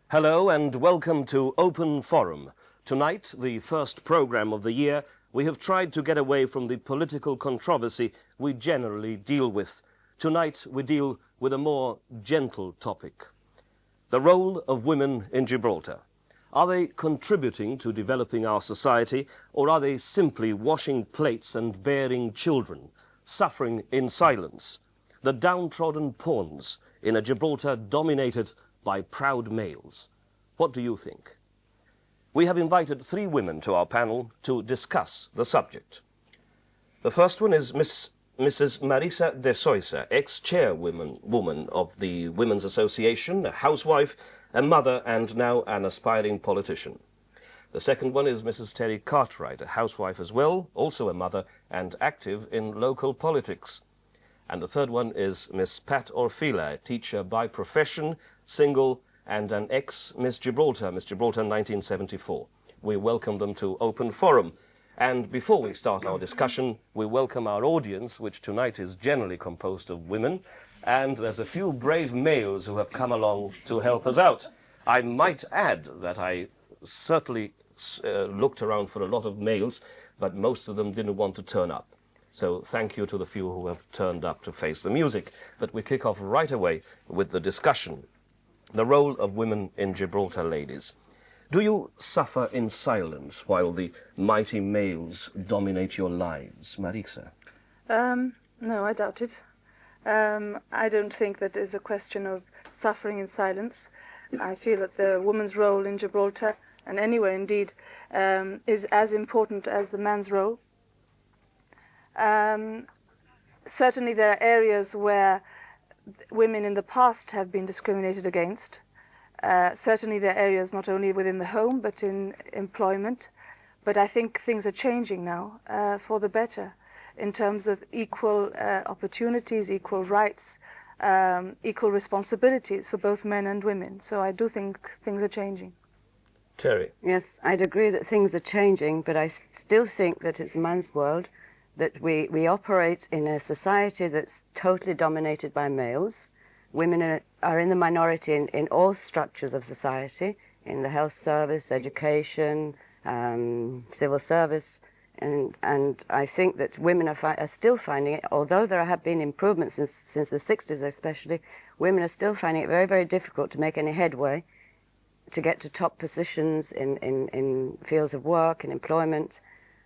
Hello and welcome to Open Forum. Tonight, the first programme of the year, we have tried to get away from the political controversy we generally deal with. Tonight, we deal with a more gentle topic. The role of women in Gibraltar. Are they contributing to developing our society, or are they simply washing plates and bearing children, suffering in silence? The downtrodden pawns in a Gibraltar dominated by proud males. What do you think? We have invited three women to our panel to discuss the subject. The first one is Mrs. Marisa de Soisa, ex-chairwoman of the Women's Association, a housewife, a mother, and now an aspiring politician. The second one is Mrs. Terry Cartwright, a housewife as well, also a mother, and active in local politics. And the third one is Miss Pat Orfila, a teacher by profession, single, and an ex-Miss Gibraltar, Miss Gibraltar 1974. We welcome them to Open Forum. And before we start our discussion, we welcome our audience, which tonight is generally composed of women, and there's a few brave males who have come along to help us out. I might add that I certainly looked around for a lot of males, but most of them didn't want to turn up. So thank you to the few who have turned up to face the music. But we kick off right away with the discussion. The role of women in Gibraltar, ladies. Do you suffer in silence while the mighty males dominate your lives? Marisa? No, I doubt it. I don't think that is a question of suffering in silence. I feel that the woman's role in Gibraltar, and anywhere indeed, is as important as the man's role. Certainly there are areas where women in the past have been discriminated against. Certainly there are areas not only within the home but in employment. But I think things are changing now for the better in terms of equal opportunities, equal rights, equal responsibilities for both men and women. So I do think things are changing. Terry? Yes, I'd agree that things are changing, but I still think that it's a man's world, that we operate in a society that's totally dominated by males. Women are in the minority in all structures of society, in the health service, education, civil service, and I think that women are still finding it, although there have been improvements since the 60s especially, women are still finding it very, very difficult to make any headway, to get to top positions in fields of work and employment.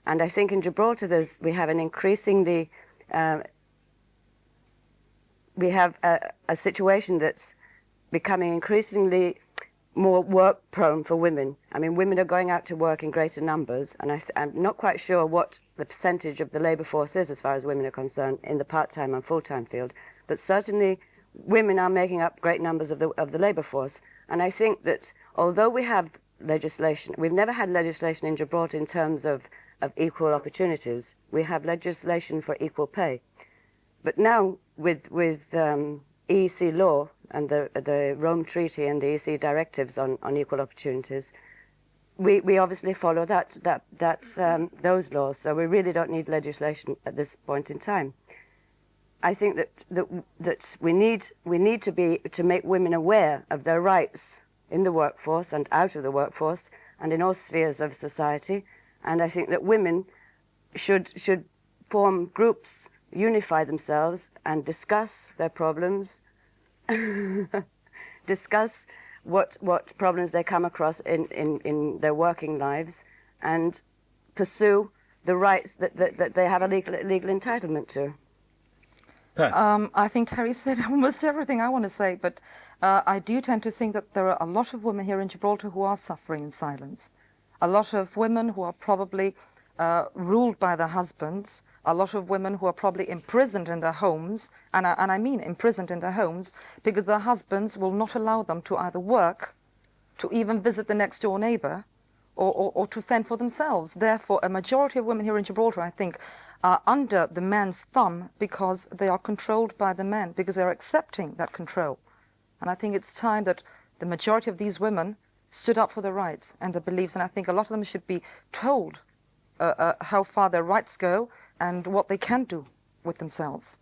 And I think in Gibraltar we have an increasingly, we have a situation that's becoming increasingly more work-prone for women. I mean, women are going out to work in greater numbers, and I'm not quite sure what the percentage of the labour force is as far as women are concerned in the part-time and full-time field, but certainly women are making up great numbers of the labour force. And I think that although we have legislation, we've never had legislation in Gibraltar in terms of equal opportunities. We have legislation for equal pay. But now with EEC law and the Rome Treaty and the EEC directives on equal opportunities, we obviously follow those laws, so we really don't need legislation at this point in time. I think that we need to make women aware of their rights in the workforce and out of the workforce and in all spheres of society. And I think that women should form groups, unify themselves, and discuss their problems, discuss what problems they come across in their working lives, and pursue the rights that they have a legal entitlement to. I think Terry said almost everything I want to say, but I do tend to think that there are a lot of women here in Gibraltar who are suffering in silence. A lot of women who are probably ruled by their husbands, a lot of women who are probably imprisoned in their homes, and I mean imprisoned in their homes, because their husbands will not allow them to either work, to even visit the next door neighbour, or to fend for themselves. Therefore, a majority of women here in Gibraltar, I think, are under the man's thumb because they are controlled by the men, because they are accepting that control. And I think it's time that the majority of these women stood up for their rights and their beliefs, and I think a lot of them should be told how far their rights go and what they can do with themselves.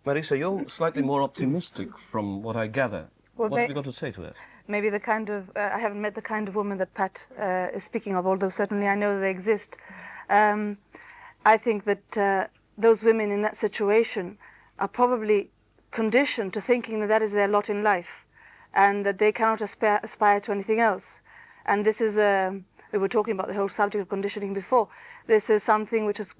Marisa, you're slightly more optimistic from what I gather. Well, what have you got to say to that? maybe the kind of, I haven't met the kind of woman that Pat is speaking of, although certainly I know they exist. I think that those women in that situation are probably conditioned to thinking that that is their lot in life and that they cannot aspire to anything else. And this is, we were talking about the whole subject of conditioning before. This is something which has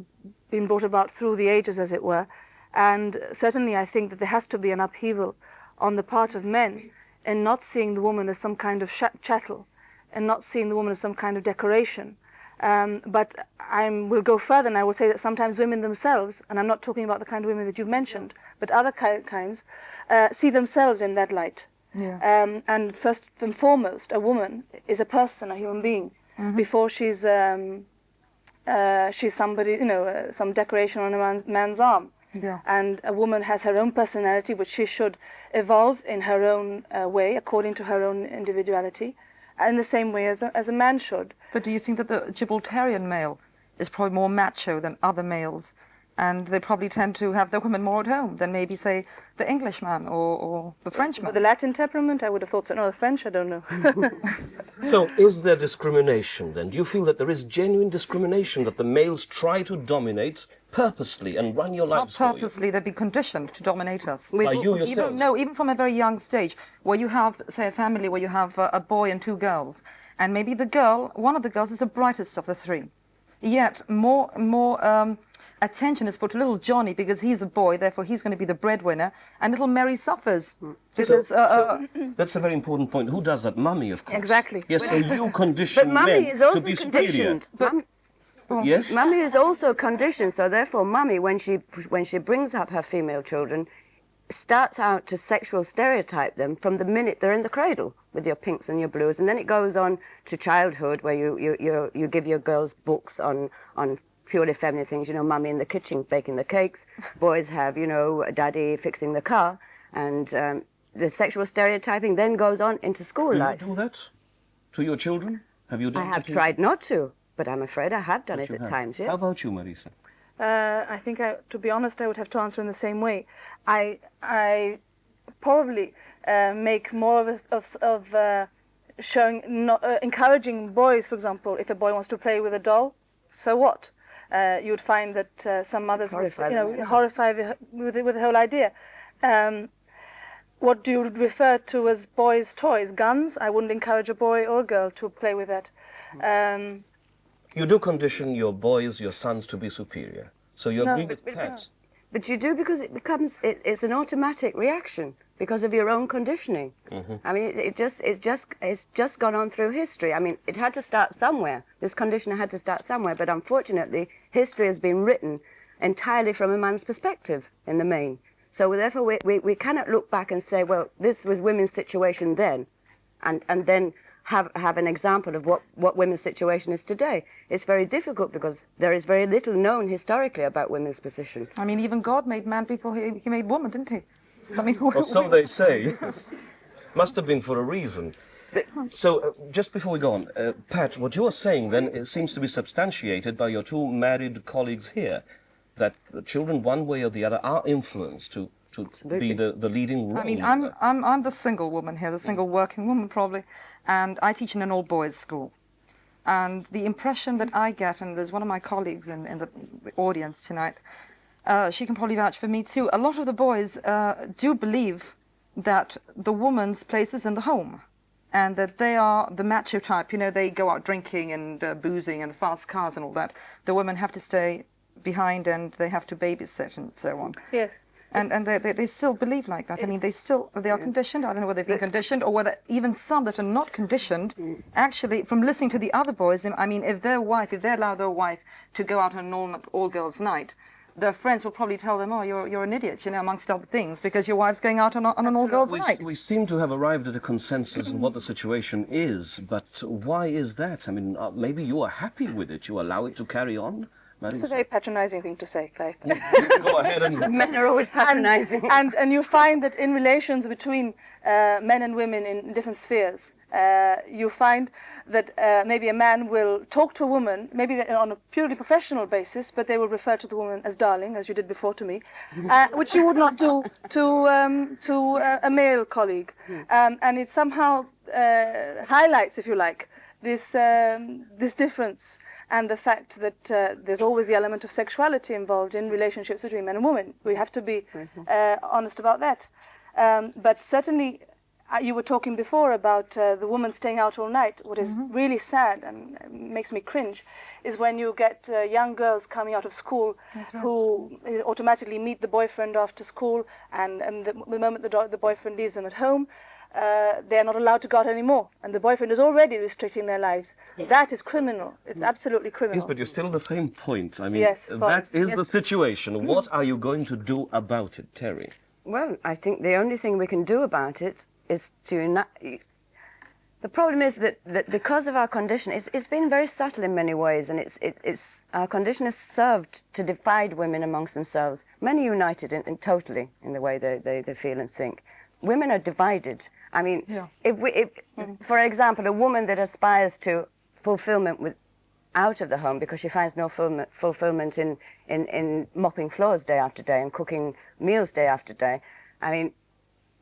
been brought about through the ages, as it were. And certainly I think that there has to be an upheaval on the part of men in not seeing the woman as some kind of chattel and not seeing the woman as some kind of decoration. But I will go further and I will say that sometimes women themselves, and I'm not talking about the kind of women that you've mentioned, but other kinds, see themselves in that light. Yes. And first and foremost, a woman is a person, a human being, before she's somebody, you know, some decoration on a man's arm. Yeah. And a woman has her own personality, which she should evolve in her own way, according to her own individuality, in the same way as a man should. But do you think that the Gibraltarian male is probably more macho than other males, and they probably tend to have their women more at home than maybe, say, the Englishman or the Frenchman? With the Latin temperament, I would have thought so. No, the French, I don't know. So is there discrimination then? Do you feel that there is genuine discrimination, that the males try to dominate purposely and run your Not lives for you? purposely, they'd be conditioned to dominate us. By you yourselves? Even from a very young stage, where you have, say, a family where you have a boy and 2 girls, and maybe one of the girls is the brightest of the 3. Yet more attention is put to little Johnny because he's a boy, therefore he's going to be the breadwinner, and little Mary suffers because. That's a very important point. Who does that? Mummy, of course. Exactly. Yes, so you condition But mummy men is also to be superior. conditioned. Yes. Mummy is also conditioned, so therefore mummy, when she brings up her female children, starts out to sexual stereotype them from the minute they're in the cradle with your pinks and your blues, and then it goes on to childhood where you give your girls books on purely feminine things, you know, mummy in the kitchen baking the cakes, boys have, you know, daddy fixing the car, and the sexual stereotyping then goes on into school life. Do you do that to your children? Have you done I have that? tried not to, but I'm afraid I have done it at times, yes. How about you, Marisa? I think, to be honest, I would have to answer in the same way. I probably make more of showing, encouraging boys, for example, if a boy wants to play with a doll, so what? You would find that some mothers would, horrified with the whole idea. What do you refer to as boys' toys? Guns? I wouldn't encourage a boy or a girl to play with that. You do condition your boys, your sons, to be superior. So you agree with Pat? But you do, because it's an automatic reaction because of your own conditioning. I mean, it's just gone on through history. I mean, it had to start somewhere. This conditioning had to start somewhere, but unfortunately, history has been written entirely from a man's perspective in the main. So therefore, we cannot look back and say, well, this was women's situation then, and then have an example of what women's situation is today. It's very difficult because there is very little known historically about women's position. I mean, even God made man before he made woman, didn't he? I mean, Well, so they say. Must have been for a reason. So, just before we go on, Pat, what you are saying then, it seems to be substantiated by your 2 married colleagues here, that the children, one way or the other, are influenced to be the leading role. I mean, I'm the single woman here, the single working woman probably, and I teach in an all-boys school. And the impression that I get, and there's one of my colleagues in the audience tonight, she can probably vouch for me too, a lot of the boys do believe that the woman's place is in the home, and that they are the macho type. You know, they go out drinking and boozing and fast cars and all that. The women have to stay behind and they have to babysit and so on. Yes. And they still believe like that. I mean, they are conditioned. I don't know whether they've been conditioned or whether even some that are not conditioned, actually, from listening to the other boys, I mean, if they allow their wife to go out on an all-girls night, their friends will probably tell them, oh, you're an idiot, you know, amongst other things, because your wife's going out on an all-girls night. We seem to have arrived at a consensus on what the situation is, but why is that? I mean, maybe you are happy with it. You allow it to carry on? It's a very patronizing thing to say, Clive. Go ahead and... Men are always patronizing. And you find that in relations between men and women in different spheres, you find that maybe a man will talk to a woman, maybe on a purely professional basis, but they will refer to the woman as darling, as you did before to me, which you would not do to a male colleague. And it somehow highlights, if you like, this difference and the fact that there's always the element of sexuality involved in relationships between men and women. We have to be honest about that. But certainly, you were talking before about the woman staying out all night. What is really sad and makes me cringe is when you get young girls coming out of school who automatically meet the boyfriend after school, and the moment the boyfriend leaves them at home, they are not allowed to go out anymore, and the boyfriend is already restricting their lives. That is criminal. It's absolutely criminal. Yes, but you're still the same point. I mean, Yes, that is the situation. What are you going to do about it, Terry? Well, I think the only thing we can do about it is to... The problem is that because of our condition, it's been very subtle in many ways, and our condition has served to divide women amongst themselves. Men are united totally in the way they feel and think. Women are divided. I mean, for example, a woman that aspires to fulfillment out of the home because she finds no fulfillment in mopping floors day after day and cooking meals day after day. I mean,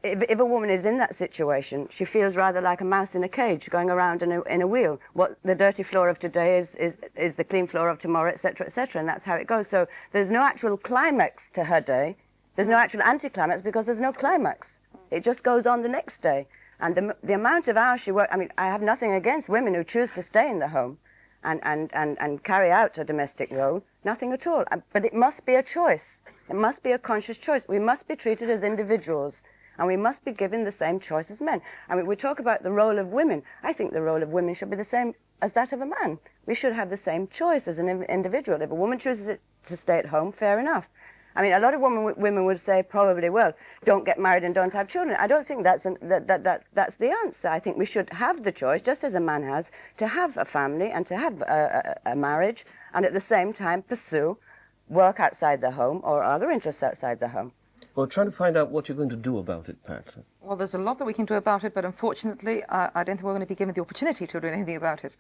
if a woman is in that situation, she feels rather like a mouse in a cage going around in a wheel. What the dirty floor of today is the clean floor of tomorrow, etc., etc., and that's how it goes. So there's no actual climax to her day. There's no actual anticlimax because there's no climax. It just goes on the next day. And the amount of hours she works, I mean, I have nothing against women who choose to stay in the home and carry out a domestic role, nothing at all. But it must be a choice. It must be a conscious choice. We must be treated as individuals, and we must be given the same choice as men. I mean, we talk about the role of women. I think the role of women should be the same as that of a man. We should have the same choice as an individual. If a woman chooses to stay at home, fair enough. I mean, a lot of women would say probably, well, don't get married and don't have children. I don't think that's the answer. I think we should have the choice, just as a man has, to have a family and to have a marriage, and at the same time pursue work outside the home or other interests outside the home. Well, trying to find out what you're going to do about it, Pat. Well, there's a lot that we can do about it, but unfortunately, I don't think we're going to be given the opportunity to do anything about it.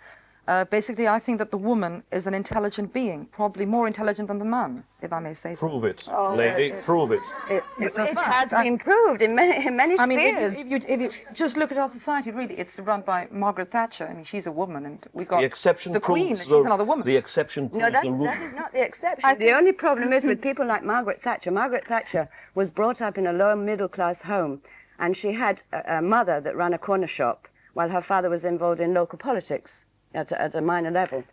Basically, I think that the woman is an intelligent being, probably more intelligent than the man, if I may say so. Prove it, lady, prove it. It fact. has been proved in many I mean, spheres. if you just look at our society, really, it's run by Margaret Thatcher. I mean, she's a woman, and we got The exception the Queen, proves and she's another woman. The exception proves No, the rule. that is not the exception. The only problem is with people like Margaret Thatcher. Margaret Thatcher was brought up in a lower middle-class home, and she had a mother that ran a corner shop while her father was involved in local politics at a minor level.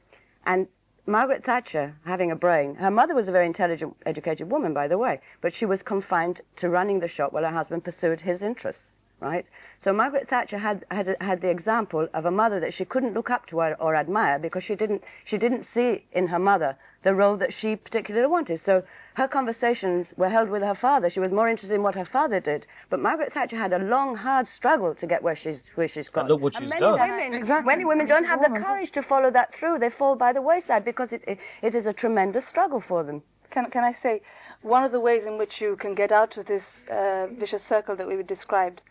And Margaret Thatcher, having a brain, her mother was a very intelligent, educated woman, by the way, but she was confined to running the shop while her husband pursued his interests, right? So Margaret Thatcher had the example of a mother that she couldn't look up to or admire because she didn't see in her mother the role that she particularly wanted. So her conversations were held with her father. She was more interested in what her father did. But Margaret Thatcher had a long, hard struggle to get where she's got. And look what she's done. Many women don't have the courage to follow that through. They fall by the wayside because it is a tremendous struggle for them. Can I say, one of the ways in which you can get out of this vicious circle that we described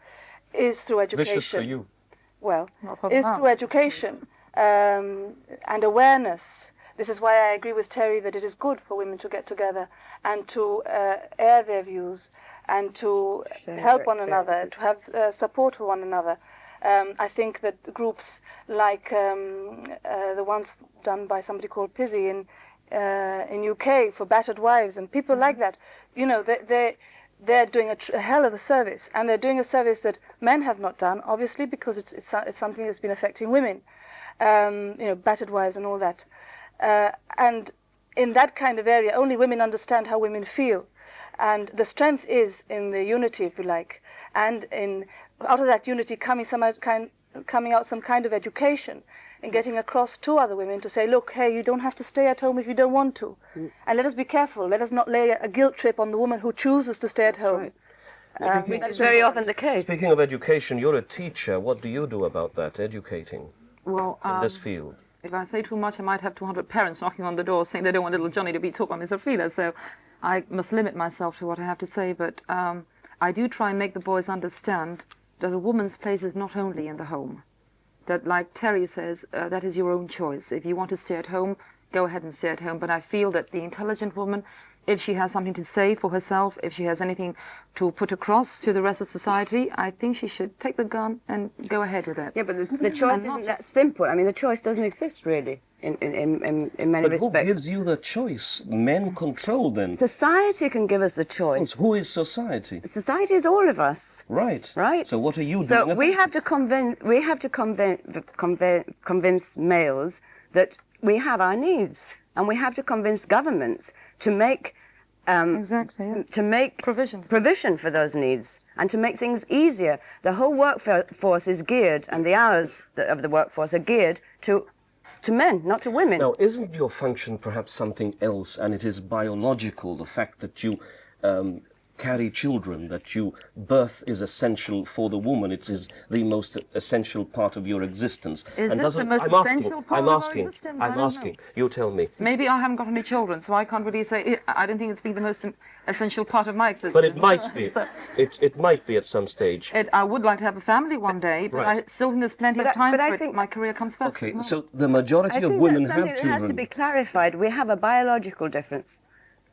is through education. Vicious for you. Well, is through education and awareness. This is why I agree with Terry that it is good for women to get together and to air their views and to help one another, to have support for one another. I think that groups like the ones done by somebody called Pizzy in UK for battered wives and people like that, you know, they're doing a hell of a service, and they're doing a service that men have not done, obviously, because it's something that's been affecting women, you know, battered wives and all that. And in that kind of area, only women understand how women feel, and the strength is in the unity, if you like, and out of that unity coming out some kind of education and getting across to other women to say, look, hey, you don't have to stay at home if you don't want to. And let us be careful. Let us not lay a guilt trip on the woman who chooses to stay at home. Right. That's very often the case. Speaking of education, you're a teacher. What do you do about that, educating Well, in this field? If I say too much, I might have 200 parents knocking on the door saying they don't want little Johnny to be taught by Miss Ophelia. So I must limit myself to what I have to say. But I do try and make the boys understand that a woman's place is not only in the home. That, like Terry says, that is your own choice. If you want to stay at home, go ahead and stay at home. But I feel that the intelligent woman if she has something to say for herself, if she has anything to put across to the rest of society, I think she should take the gun and go ahead with it. Yeah, but the choice isn't that simple. I mean, the choice doesn't exist really in many But respects. who gives you the choice? Men control then. Society can give us the choice. Who is society? Society is all of us. Right. Right. So what are you doing? So we have to convince males that we have our needs, and we have to convince governments to make Exactly. Yeah. to make provision for those needs and to make things easier. The whole workforce is geared, and the hours of the workforce are geared to men, not to women. Now, isn't your function perhaps something else, and it is biological, the fact that you carry children, that birth is essential for the woman, it is the most essential part of your existence. Is and it the most essential part of our existence? I I'm don't asking, know. you tell me. Maybe I haven't got any children, so I can't really say. I don't think it's been the most essential part of my existence. But it might be. So, It might be at some stage. I would like to have a family one day, but Right. I still think there's plenty of time but I for it. think- My career comes first. Okay, No. so the majority I of think women that's something have that children. has to be clarified. We have a biological difference,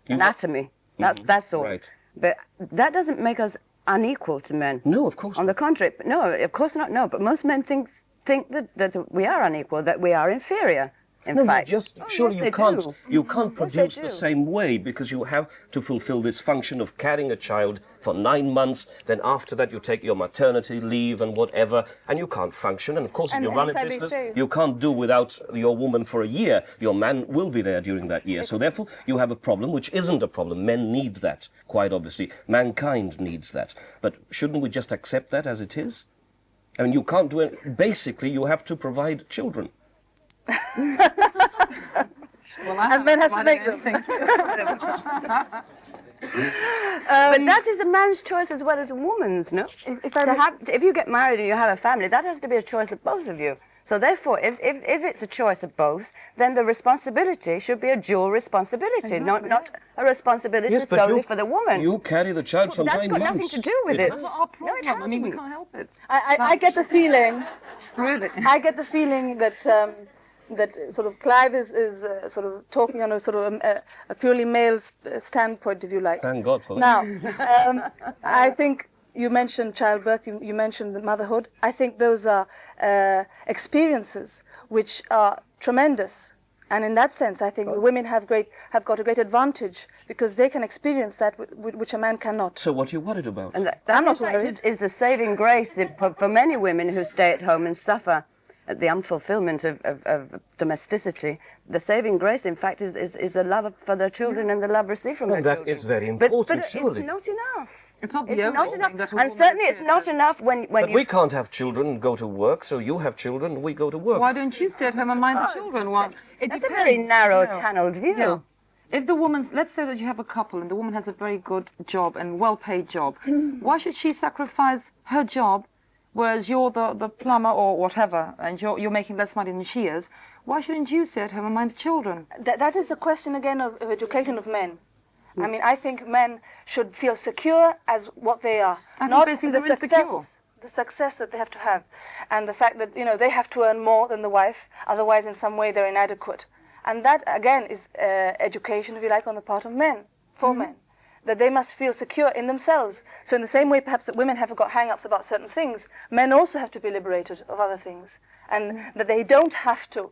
anatomy. That's all. Right. But that doesn't make us unequal to men. No, of course On not. the contrary, no, of course not. No, but most men think that we are unequal, that we are inferior. In No, fact, surely yes, you they can't. do. You can't Yes, they produce the do. same way, because you have to fulfill this function of carrying a child for 9 months. Then after that, you take your maternity leave and whatever, and you can't function. And of course, if And you run a if I may business, say- you can't do without your woman for a year. Your man will be there during that year. So therefore, you have a problem which isn't a problem. Men need that, quite obviously. Mankind needs that. But shouldn't we just accept that as it is? I mean, you can't do it. Basically, you have to provide children. Well, I And men have to provided make them. anything. But that is a man's choice as well as a woman's, no? If you get married and you have a family, that has to be a choice of both of you. So therefore, if it's a choice of both, then the responsibility should be a dual responsibility, not a responsibility solely for the woman. You carry the child for 9 That's months. got nothing to do with it. That's not our problem. No, it I mean, we hasn't. can't help it. I get the feeling. Really. I get the feeling that that sort of Clive is sort of talking on a sort of a purely male standpoint, if you like. Thank God for that. Now, I think you mentioned childbirth, you mentioned motherhood. I think those are experiences which are tremendous. And in that sense, I think women have got a great advantage because they can experience that which a man cannot. So what are you worried about? And that I'm not in fact, worried. is the saving grace for many women who stay at home and suffer at the unfulfillment of domesticity. The saving grace, in fact, is the love for their children and the love received from And their that children. is very But important, surely. it's not enough. It's not the It's only not thing enough. that a And woman certainly is it's not here. enough when But you... we can't have children and go to work, so you have children, we go to work. Why don't you stay at home and mind the children? Well, it That's a depends, very narrow, you know. channeled view. Yeah. If the woman's, let's say that you have a couple and the woman has a very good job and well-paid job, why should she sacrifice her job, whereas you're the plumber or whatever, and you're making less money than she is? Why shouldn't you stay at home and mind the children? That is a question again of education of men. I mean, I think men should feel secure as what they are, I think not basically the they're insecure. success that they have to have, and the fact that they have to earn more than the wife, otherwise in some way they're inadequate. And that again is education, if you like, on the part of men, for men, that they must feel secure in themselves. So in the same way perhaps that women have got hang-ups about certain things, men also have to be liberated of other things, and that they don't have to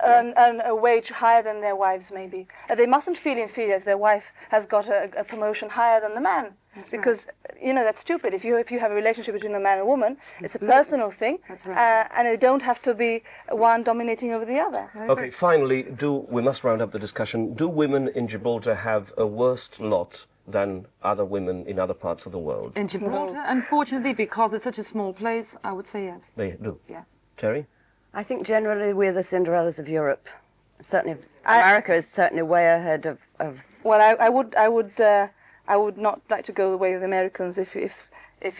earn a wage higher than their wives maybe. They mustn't feel inferior if their wife has got a promotion higher than the man. Because that's stupid. If you have a relationship between a man and a woman, it's a personal thing, and it don't have to be one dominating over the other. Okay, finally, we must round up the discussion. Do women in Gibraltar have a worse lot than other women in other parts of the world? In Gibraltar, unfortunately, because it's such a small place, I would say yes. They do. Yes. Terry? I think generally we're the Cinderellas of Europe. Certainly, America is certainly way ahead of... Well, I would not like to go the way of the Americans if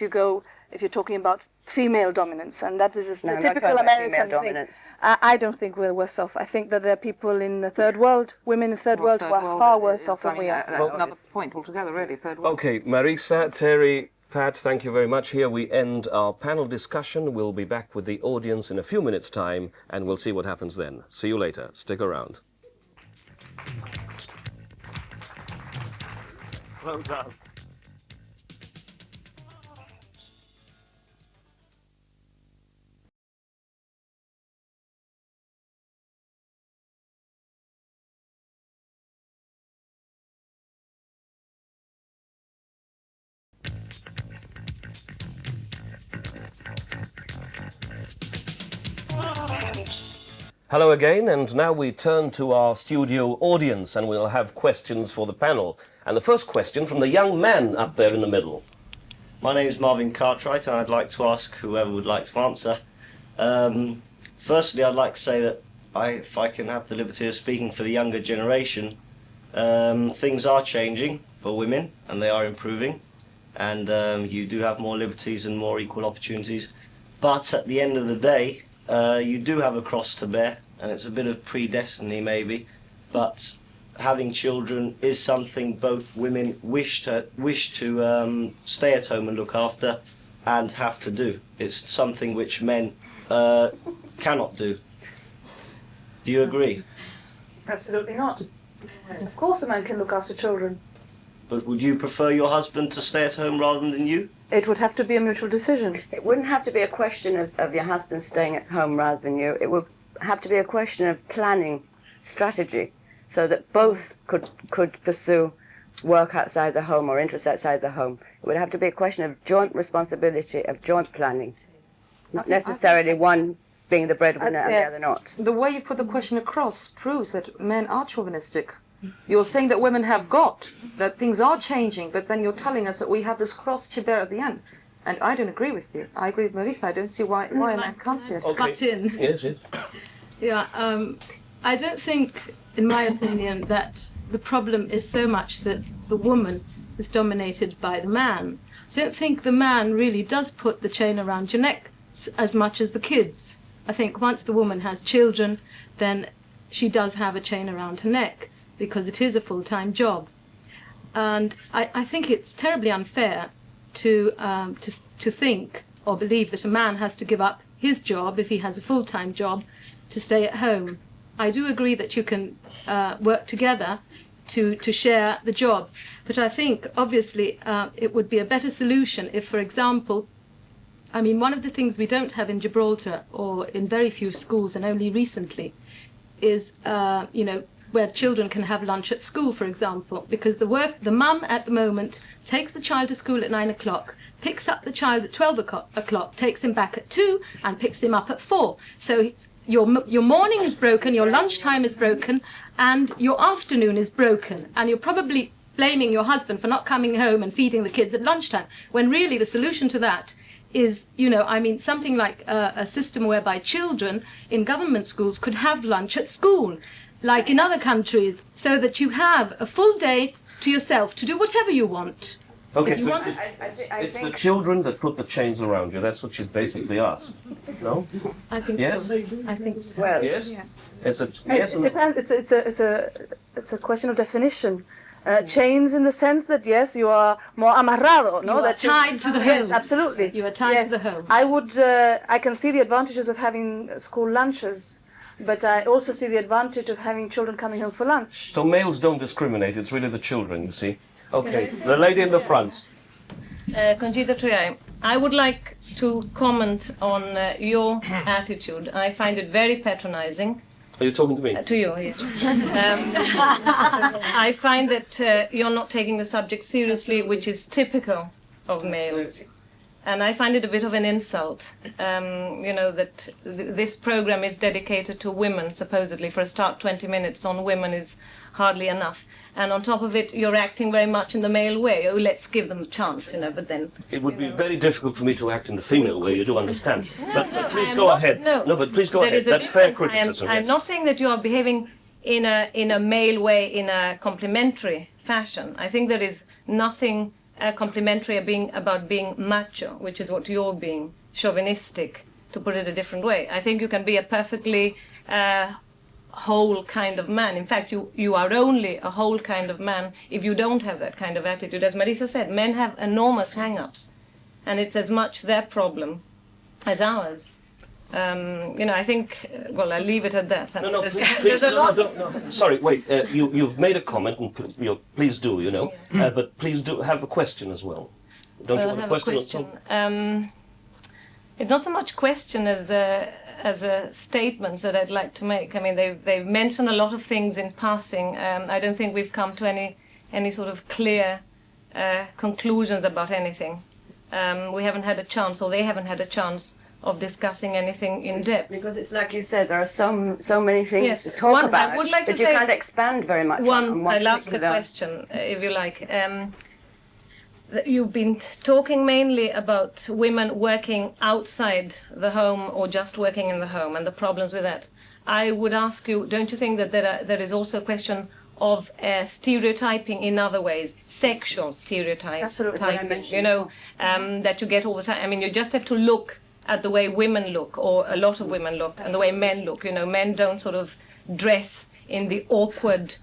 you're talking about female dominance, and that is No, a I'm not typical talking about American female thing. dominance. I don't think we're worse off. I think that there are people in the third world, women in the third world, who are far worse off than we are. That's another point altogether, really. Third world. Okay, Marisa, Terry, Pat, thank you very much. Here we end our panel discussion. We'll be back with the audience in a few minutes' time, and we'll see what happens then. See you later. Stick around. Well done. Hello again, and now we turn to our studio audience and we'll have questions for the panel. And the first question from the young man up there in the middle. My name is Marvin Cartwright and I'd like to ask whoever would like to answer. Firstly, I'd like to say that if I can have the liberty of speaking for the younger generation, things are changing for women and they are improving, and you do have more liberties and more equal opportunities. But at the end of the day, you do have a cross to bear, and it's a bit of predestiny maybe, but having children is something both women wish to stay at home and look after and have to do. It's something which men cannot do. Do you agree? Absolutely not. Of course a man can look after children. But would you prefer your husband to stay at home rather than you? It would have to be a mutual decision. It wouldn't have to be a question of your husband staying at home rather than you. It would have to be a question of planning, strategy, so that both could pursue work outside the home or interests outside the home. It would have to be a question of joint responsibility, of joint planning, not necessarily one being the breadwinner and the other not. The way you put the question across proves that men are chauvinistic. You're saying that women have got, that things are changing, but then you're telling us that we have this cross to bear at the end. And I don't agree with you. I agree with Marisa. I don't see why a man can't see it. Okay. Cut in. Yes, yes. Yeah, I don't think, in my opinion, that the problem is so much that the woman is dominated by the man. I don't think the man really does put the chain around your neck as much as the kids. I think once the woman has children, then she does have a chain around her neck, because it is a full-time job. And I think it's terribly unfair to think or believe that a man has to give up his job if he has a full-time job to stay at home. I do agree that you can work together to share the job, but I think obviously it would be a better solution if, for example, I mean, one of the things we don't have in Gibraltar, or in very few schools and only recently, is where children can have lunch at school, for example, because the mum at the moment takes the child to school at 9 o'clock, picks up the child at 12 o'clock, takes him back at 2 and picks him up at 4. So your morning is broken, your lunchtime is broken, and your afternoon is broken, and you're probably blaming your husband for not coming home and feeding the kids at lunchtime, when really the solution to that is, something like a system whereby children in government schools could have lunch at school, like in other countries, so that you have a full day to yourself to do whatever you want. Okay, you so want it's the children that put the chains around you. That's what she's basically asked. No? I think Yes? so. I think so. Well, Yes? It's a yes It and depends. It's a question of definition. Chains in the sense that, yes, you are more amarrado, no? You are that tied to the Yes, home. absolutely. You are tied yes. to the home. I can see the advantages of having school lunches, but I also see the advantage of having children coming home for lunch. So males don't discriminate. It's really the children, you see. Okay, the lady in the front. Conchita Triay, I would like to comment on your attitude. I find it very patronizing. Are you talking to me? To you, yes. I find that you're not taking the subject seriously, which is typical of males. And I find it a bit of an insult, that this program is dedicated to women, supposedly. For a start, 20 minutes on women is hardly enough. And on top of it, you're acting very much in the male way. Oh, let's give them a chance, but then... It would be very difficult for me to act in the female way, you do understand. But please I am go not- ahead. No, but please go there ahead. is a That's fair difference. criticism. I'm yes. not saying that you are behaving in a male way, in a complimentary fashion. I think there is nothing complimentary about being macho, which is what you're being, chauvinistic, to put it a different way. I think you can be a perfectly whole kind of man. In fact, you are only a whole kind of man if you don't have that kind of attitude. As Marisa said, men have enormous hang-ups, and it's as much their problem as ours. I think, well, I'll leave it at that. No, There's- please, there's a lot. no. Sorry, wait. You've made a comment, and please do, but please do have a question as well. Don't you I want a have question? a question. It's not so much question as a statement that I'd like to make. I mean, they've mentioned a lot of things in passing. I don't think we've come to any sort of clear conclusions about anything. We haven't had a chance, or they haven't had a chance of discussing anything in depth. Because it's like you said, there are so many things Yes. to talk One, about, I would like to but you say can't expand very much on one I'll ask a particular... question, if you like. You've been talking mainly about women working outside the home or just working in the home and the problems with that. I would ask you, don't you think that there is also a question of stereotyping in other ways, sexual stereotypes, Absolutely, what I mentioned. that you get all the time? I mean, you just have to look at the way women look, or a lot of women look, and the way men look. Men don't sort of dress in the awkward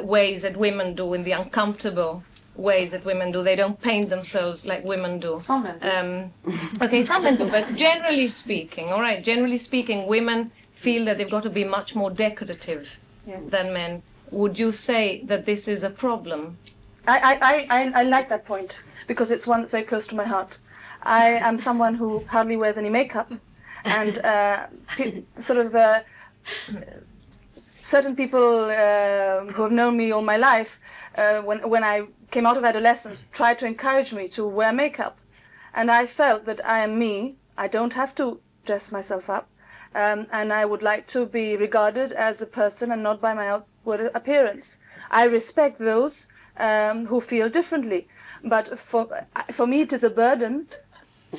ways that women do, in the uncomfortable ways that women do. They don't paint themselves like women do. Some men do. Okay, some men do, but generally speaking, all right, generally speaking, women feel that they've got to be much more decorative than men. Would you say that this is a problem? I like that point because it's one that's very close to my heart. I am someone who hardly wears any makeup, and certain people who have known me all my life, when I came out of adolescence, tried to encourage me to wear makeup, and I felt that I am me. I don't have to dress myself up, and I would like to be regarded as a person and not by my outward appearance. I respect those who feel differently, but for me it is a burden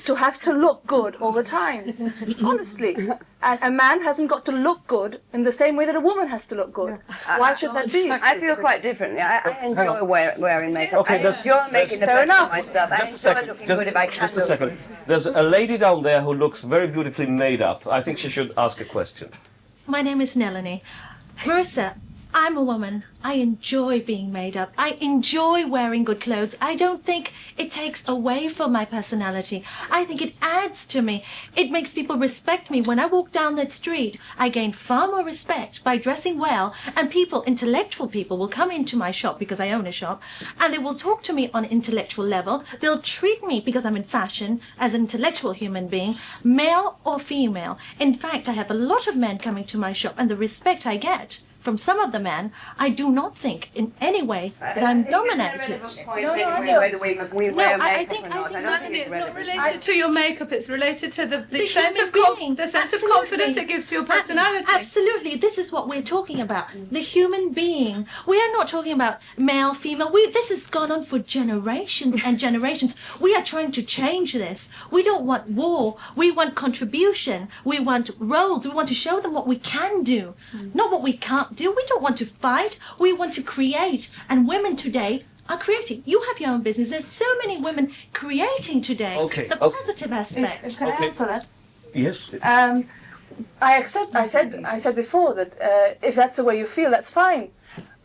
to have to look good all the time, honestly. And a man hasn't got to look good in the same way that a woman has to look good. Why should that be? I feel quite differently. I enjoy wearing makeup. Okay, I enjoy making the best of myself. Just a second. looking good if I can. Just a second. There's a lady down there who looks very beautifully made up. I think she should ask a question. My name is Nelanie. Marissa, I'm a woman. I enjoy being made up. I enjoy wearing good clothes. I don't think it takes away from my personality. I think it adds to me. It makes people respect me. When I walk down that street, I gain far more respect by dressing well, and intellectual people will come into my shop because I own a shop, and they will talk to me on an intellectual level. They'll treat me, because I'm in fashion, as an intellectual human being, male or female. In fact, I have a lot of men coming to my shop, and the respect I get from some of the men, I do not think in any way that I'm dominated. I think Melanie, it's not related to your makeup. It's related to the sense of being. the sense of Absolutely. confidence it gives to your personality. Absolutely, this is what we're talking about. The human being. We are not talking about male, female. This has gone on for generations and generations. We are trying to change this. We don't want war. We want contribution. We want roles. We want to show them what we can do, not what we can't do. We don't want to fight. We want to create. And women today are creating. You have your own business. There's so many women creating today. Okay, The okay. positive aspect. Can I answer that? Yes. I said before that if that's the way you feel, that's fine.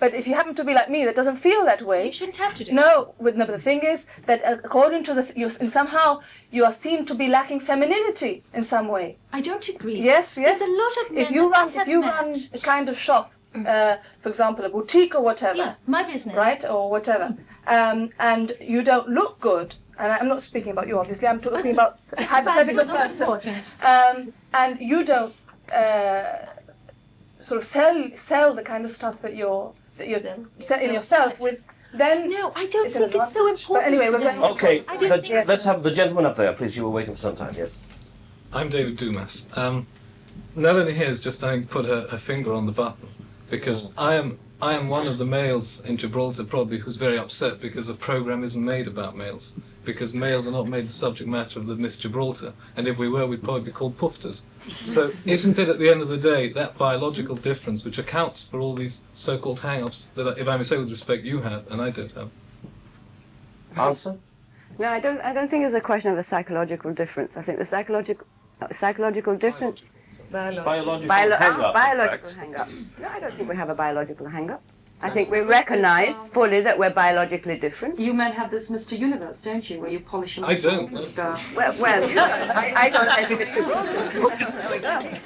But if you happen to be like me that doesn't feel that way, You shouldn't have to do. no. But the thing is that according to somehow you are seen to be lacking femininity in some way. I don't agree. Yes. There's a lot of men If you that I run have met. a kind of shop, for example, a boutique or whatever, Yeah, my business. right, or whatever, and you don't look good. And I'm not speaking about you, obviously. I'm talking about a hypothetical Not person. important. And you don't sort of sell the kind of stuff that you're selling yourself with. Then No, I don't it's an think it's so advantage. But important. anyway, we're today. going. Okay, I don't think let's have the gentleman up there, please. You were waiting for some time, yes. I'm David Dumas. Melanie here has just, I think, put her finger on the button, because I am one of the males in Gibraltar probably who's very upset because the programme isn't made about males, because males are not made the subject matter of the Miss Gibraltar, and if we were, we'd probably be called poofters. So isn't it, at the end of the day, that biological difference which accounts for all these so-called hang-ups that, if I may say with respect, you have and I don't have? Answer? No, I don't think it's a question of a psychological difference. I think the psychological difference... Biological Biological hang-up, in biological fact. hang-up. No, I don't think we have a biological hang-up. I think we recognise fully that we're biologically different. You men have this Mr. Universe, don't you, where you polish them? I don't. No. I don't think it's true. There we go.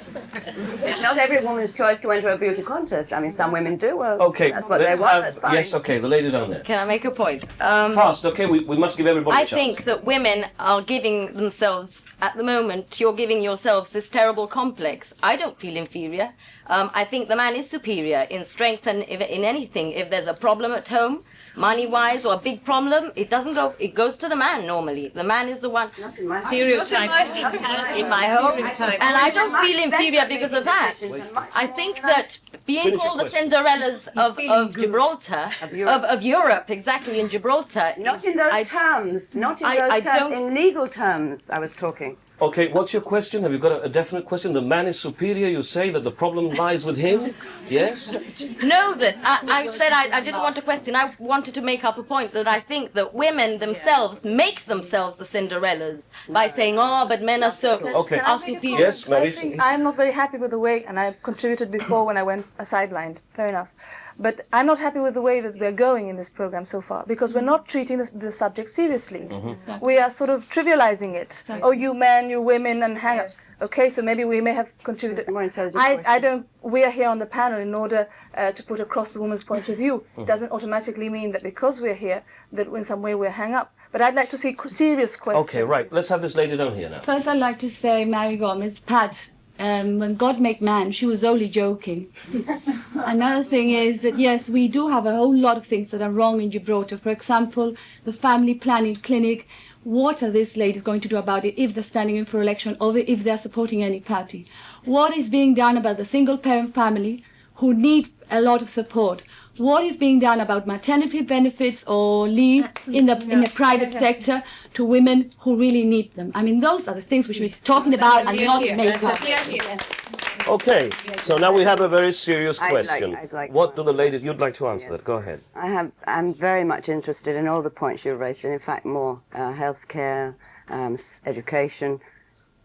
It's not every woman's choice to enter a beauty contest. I mean, some women do. Well, Okay, that's what they want. That's fine. yes, okay, the lady down there. Can I make a point? Fast, okay, we must give everybody a I chance. think that women are giving themselves, at the moment, you're giving yourselves this terrible complex. I don't feel inferior. I think the man is superior in strength and in anything. If there's a problem at home, money-wise, or a big problem, it goes to the man normally. The man is the one. Stereotype. In my home, and I don't feel inferior because of that. I think that being Finish your called the question. Cinderellas of Gibraltar, of Europe, exactly, in Gibraltar. Not in those terms. Not in those terms. In legal terms, I was talking. Okay, what's your question? Have you got a definite question? The man is superior, you say that the problem lies with him? Yes? No, that I said I didn't want to question. I wanted to make up a point that I think that women themselves make themselves the Cinderellas by saying, "Oh, but men are Okay. are superior." Yes, Mary? I think I'm not very happy with the way, and I contributed before when I went sidelined. Fair enough. But I'm not happy with the way that we're going in this program so far, because we're not treating the subject seriously. We are sort of trivializing it. Oh, you men, you women, and hang up. Okay, so maybe we may have contributed. I don't. We are here on the panel in order to put across the woman's point of view. It doesn't automatically mean that because we're here, that in some way we're hang up. But I'd like to see serious questions. Okay, right. Let's have this lady down here now. First, I'd like to say, Mary Gomez, Pat, when God made man, she was only joking. Another thing is that, yes, we do have a whole lot of things that are wrong in Gibraltar. For example, the family planning clinic. What are these ladies going to do about it if they're standing in for election or if they're supporting any party? What is being done about the single-parent family who need a lot of support? What is being done about maternity benefits or leave in the private sector to women who really need them? I mean, those are the things we should be talking about and not make up. Okay, so now we have a very serious question. I'd like What to do the ladies... You'd like to answer that. Go ahead. I'm very much interested in all the points you raised, and in fact more healthcare, education.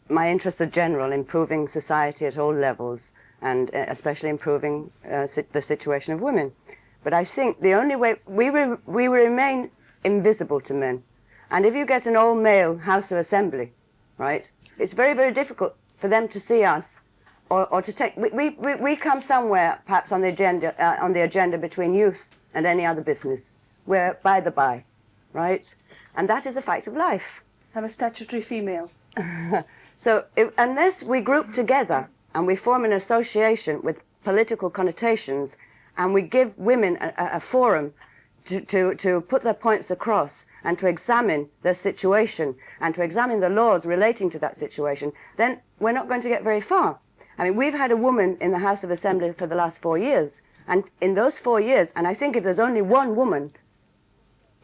My interests are general, improving society at all levels, and especially improving the situation of women. But I think the only way we remain invisible to men, and if you get an all-male House of Assembly, right, it's very, very difficult for them to see us, or to take. We come somewhere perhaps on the agenda between youth and any other business. We're by the by, right, and that is a fact of life. I'm a statutory female. So unless we group together and we form an association with political connotations, and we give women a forum to put their points across and to examine their situation and to examine the laws relating to that situation, then we're not going to get very far. I mean, we've had a woman in the House of Assembly for the last 4 years, and in those 4 years, and I think if there's only one woman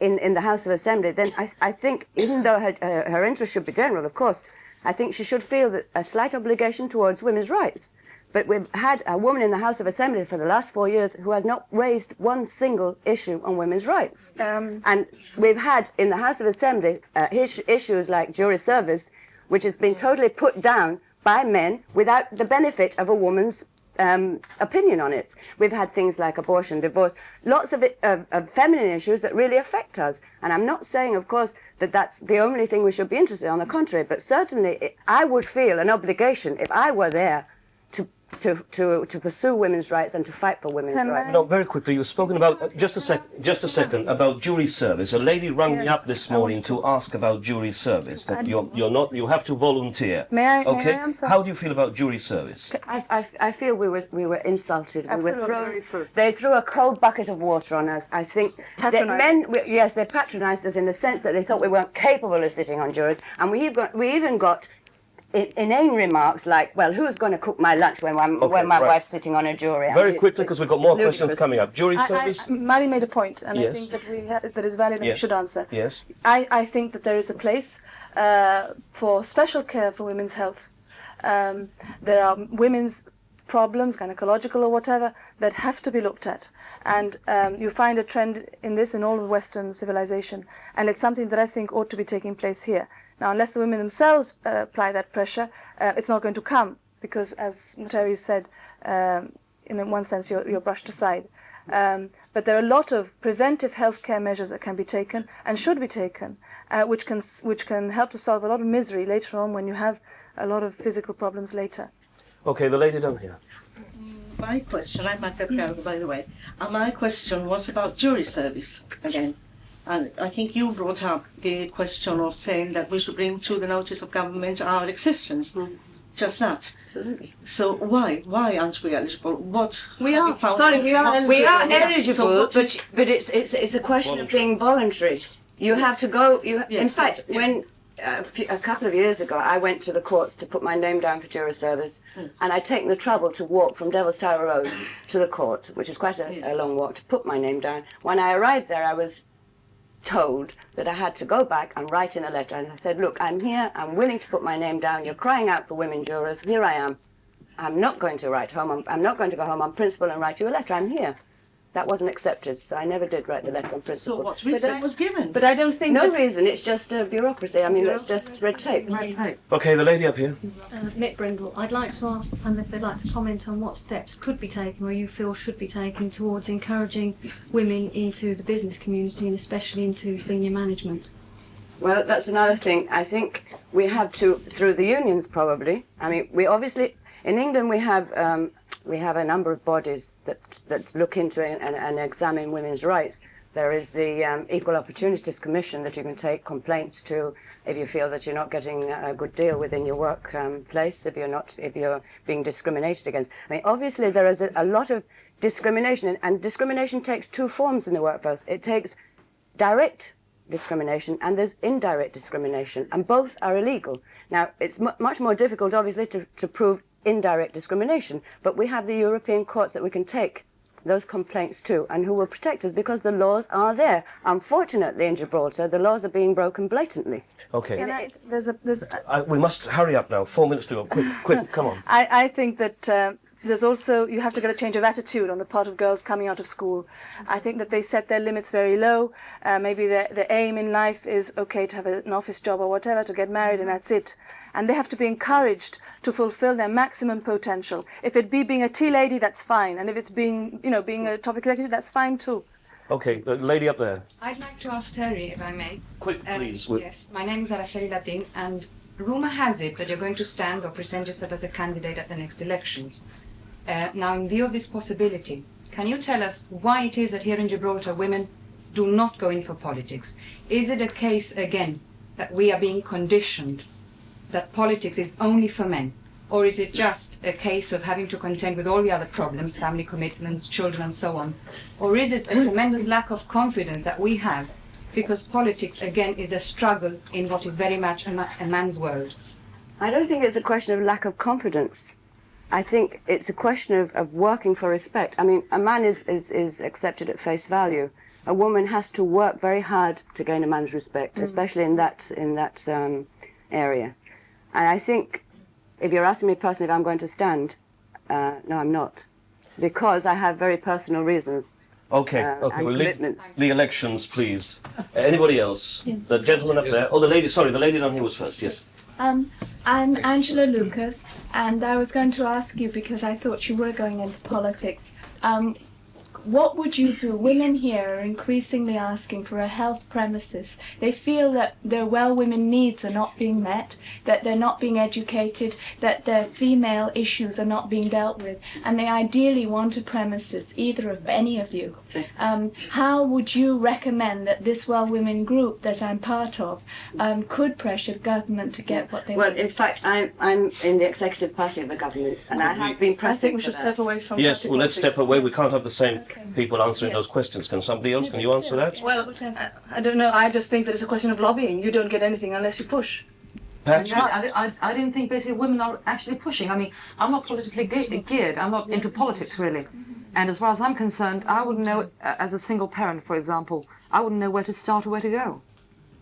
in the House of Assembly, then I think, even though her interest should be general, of course, I think she should feel that a slight obligation towards women's rights. But we've had a woman in the House of Assembly for the last 4 years who has not raised one single issue on women's rights. And we've had in the House of Assembly issues like jury service, which has been totally put down by men without the benefit of a woman's opinion on it. We've had things like abortion, divorce, lots of feminine issues that really affect us. And I'm not saying, of course, that that's the only thing we should be interested in, on the contrary, but certainly I would feel an obligation if I were there to pursue women's rights and to fight for women's rights. No, very quickly, you've spoken about, just a second, about jury service. A lady rang me up this morning to ask about jury service, that you have to volunteer. May I Okay, answer? how do you feel about jury service? I feel we were insulted. They threw a cold bucket of water on us. I think that they patronised us in the sense that they thought we weren't capable of sitting on juries, and we even got inane remarks like, well, who's going to cook my lunch when my wife's sitting on a jury? Very quickly, because we've got more questions coming up. Jury service? Mary made a point, and Yes. I think that that is valid and we should answer. Yes. I think that there is a place for special care for women's health. There are women's problems, gynecological or whatever, that have to be looked at. And you find a trend in this in all of Western civilization, and it's something that I think ought to be taking place here. Now, unless the women themselves apply that pressure, it's not going to come, because, as Terry said, in one sense, you're brushed aside. But there are a lot of preventive healthcare measures that can be taken and should be taken, which can help to solve a lot of misery later on when you have a lot of physical problems later. Okay, the lady down here. My question, I'm Magda Prado, by the way, and my question was about jury service again. And I think you brought up the question of saying that we should bring to the notice of government our existence. Just that. So why aren't we eligible? What We have are. you found? Sorry, we are eligible, So what but it's a question of being voluntary. You have to go. In fact, when a couple of years ago, I went to the courts to put my name down for jury service, and I'd taken the trouble to walk from Devil's Tower Road to the court, which is quite a long walk, to put my name down. When I arrived there, I was told that I had to go back and write in a letter, and I said, look, I'm here, I'm willing to put my name down, you're crying out for women jurors, here I am. I'm not going to write home, I'm not going to go home on principle and write you a letter, I'm here. That wasn't accepted, so I never did write the letter on principle. So what reason was given? But I don't think no reason, it's just bureaucracy. I mean, it's just red tape. Okay, the lady up here. Mick Brindle, I'd like to ask them if they'd like to comment on what steps could be taken or you feel should be taken towards encouraging women into the business community and especially into senior management. Well, that's another thing. I think we have to, through the unions probably. I mean, we obviously, in England we have a number of bodies that look into and examine women's rights. There is the Equal Opportunities Commission that you can take complaints to if you feel that you're not getting a good deal within your workplace, if you're being discriminated against. I mean, obviously there is a lot of discrimination, and discrimination takes two forms in the workforce. It takes direct discrimination and there's indirect discrimination, and both are illegal. Now, it's much more difficult, obviously, to prove indirect discrimination, but we have the European courts that we can take those complaints to and who will protect us because the laws are there. Unfortunately, in Gibraltar, the laws are being broken blatantly. Okay. We must hurry up now. 4 minutes to go. Quick, come on. I think that there's also, you have to get a change of attitude on the part of girls coming out of school. I think that they set their limits very low. Maybe the aim in life is, okay, to have an office job or whatever, to get married, and that's it. And they have to be encouraged to fulfill their maximum potential. If it be being a tea lady, that's fine. And if it's being a top executive, that's fine too. Okay, the lady up there. I'd like to ask Terry, if I may. Quick, please. Yes, my name is Araceli Latin, and rumour has it that you're going to stand or present yourself as a candidate at the next elections. Now, in view of this possibility, can you tell us why it is that here in Gibraltar women do not go in for politics? Is it a case, again, that we are being conditioned that politics is only for men? Or is it just a case of having to contend with all the other problems, family commitments, children and so on? Or is it a tremendous lack of confidence that we have because politics, again, is a struggle in what is very much a man's world? I don't think it's a question of lack of confidence. I think it's a question of working for respect. I mean, a man is accepted at face value. A woman has to work very hard to gain a man's respect, especially in that area. And I think, if you're asking me personally if I'm going to stand, no, I'm not, because I have very personal reasons. Okay, we'll leave the elections, please. Anybody else? Yes. The gentleman up there. Oh, the lady down here was first, yes. I'm Angela Lucas, and I was going to ask you, because I thought you were going into politics, what would you do? Women here are increasingly asking for a health premises. They feel that their women needs are not being met, that they're not being educated, that their female issues are not being dealt with, and they ideally want a premises, either of any of you. How would you recommend that this women group that I'm part of could pressure government to get what they want? Well, in fact, I'm in the executive party of the government, and I have been pressing. I think we should step away from. Yes, well, let's step away. We can't have the same people answering those questions. Can somebody else? Can you answer that? Well, I don't know. I just think that it's a question of lobbying. You don't get anything unless you push. I didn't think basically women are actually pushing. I mean, I'm not politically geared. I'm not into politics really. And as far as I'm concerned, I wouldn't know, as a single parent, for example, I wouldn't know where to start or where to go.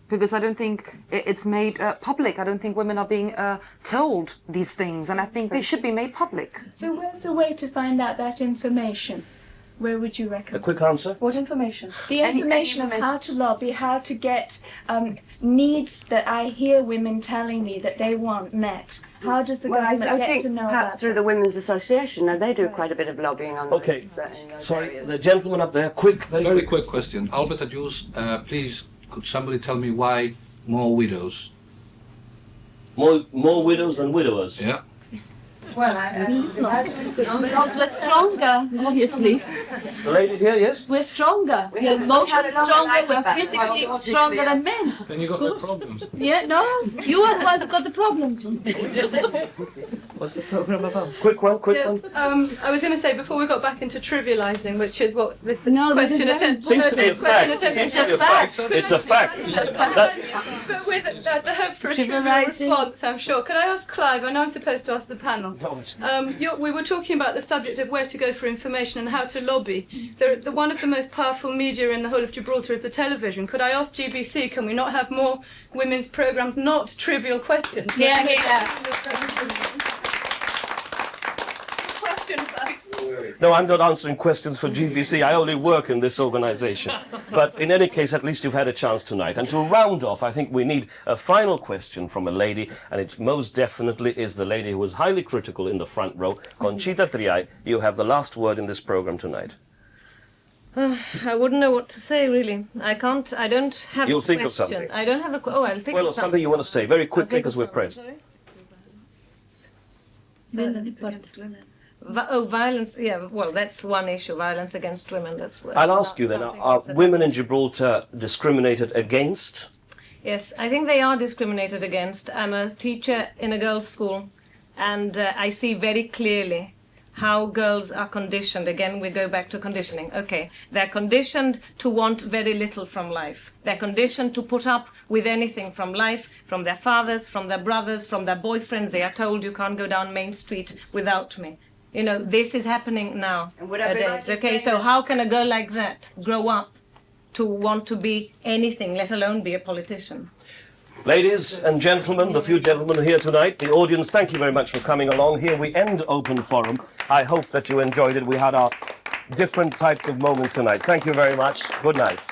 Because I don't think it's made public. I don't think women are being told these things, and I think they should be made public. So where's the way to find out that information? Where would you recommend? A quick answer. What information? The information of how to lobby, how to get needs that I hear women telling me that they want met. How does the Well, government I get think to know perhaps about through the Women's Association, and they do quite a bit of lobbying on Okay, in those sorry, areas. the gentleman up there, quick, Very quick question. Albert Adjus, please, could somebody tell me why more widows? More widows than widowers? Yeah. Well, because we're stronger, obviously. The lady here, yes? We're stronger. We're emotionally stronger. We're physically stronger than men. Then you got no problems. Yeah, no, you are the ones who got the problem. What's the program about? Quick one. I was going to say, before we got back into trivialising, which is what this this is question very attempts. Seems to be a fact. Seems to be a fact. It's a fact. But with the hope for a trivial response, I'm sure. Could I ask Clive? I know I'm supposed to ask the panel. We were talking about the subject of where to go for information and how to lobby. One of the most powerful media in the whole of Gibraltar is the television. Could I ask GBC, can we not have more women's programmes, not trivial questions? Yeah, Question back. No, I'm not answering questions for GBC. I only work in this organisation. But in any case, at least you've had a chance tonight. And to round off, I think we need a final question from a lady, and it most definitely is the lady who was highly critical in the front row. Conchita Triay, you have the last word in this programme tonight. I wouldn't know what to say, really. I don't have You'll a think of question. something. I don't have a... I'll think Well, of something you want to say, very quickly, because we're pressed. Violence, yeah, well, that's one issue, violence against women. That's what I'll ask you then, are women in Gibraltar discriminated against? Yes, I think they are discriminated against. I'm a teacher in a girls' school, and I see very clearly how girls are conditioned. Again, we go back to conditioning. Okay, they're conditioned to want very little from life. They're conditioned to put up with anything from life, from their fathers, from their brothers, from their boyfriends. They are told you can't go down Main Street without me. You know, this is happening now. Okay, so how can a girl like that grow up to want to be anything, let alone be a politician? Ladies and gentlemen, the few gentlemen here tonight, the audience, thank you very much for coming along. Here we end Open Forum. I hope that you enjoyed it. We had our different types of moments tonight. Thank you very much. Good night.